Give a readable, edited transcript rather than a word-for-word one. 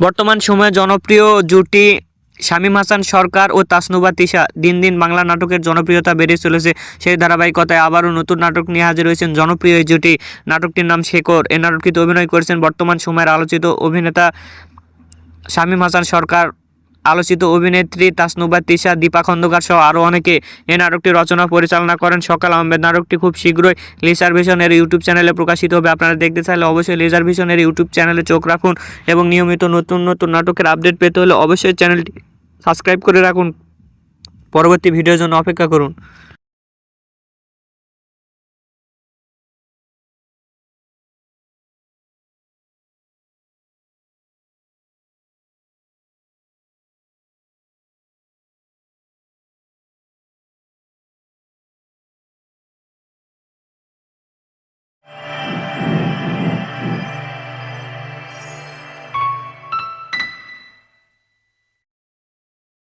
বর্তমান সময়ে জনপ্রিয় জুটি শামীম হাসান সরকার ও তাসনুভা তিশা। দিন দিন বাংলা নাটকের জনপ্রিয়তা বেড়ে চলেছে। সেই ধারাবাহিকতায় আবারও নতুন নাটক নিয়ে হাজির হয়েছেন জনপ্রিয় এই জুটি। নাটকটির নাম শেকড়। এই নাটকটিতে অভিনয় করেছেন বর্তমান সময়ের আলোচিত অভিনেতা শামীম হাসান সরকার, আলোচিত অভিনেত্রী তাসনুভা তিশা, দীপা খন্দকার সহ আরও অনেকে। এই নাটকটি রচনা পরিচালনা করেন সকাল আহমেদ। নাটকটি খুব শীঘ্রই লেজার ভিশনের ইউটিউব চ্যানেলে প্রকাশিত হবে। আপনারা দেখতে চাইলে অবশ্যই লেজার ভিশনের ইউটিউব চ্যানেলে চোখ রাখুন এবং নিয়মিত নতুন নতুন নাটকের আপডেট পেতে হলে অবশ্যই চ্যানেলটি সাবস্ক্রাইব করে রাখুন। পরবর্তী ভিডিওর জন্য অপেক্ষা করুন।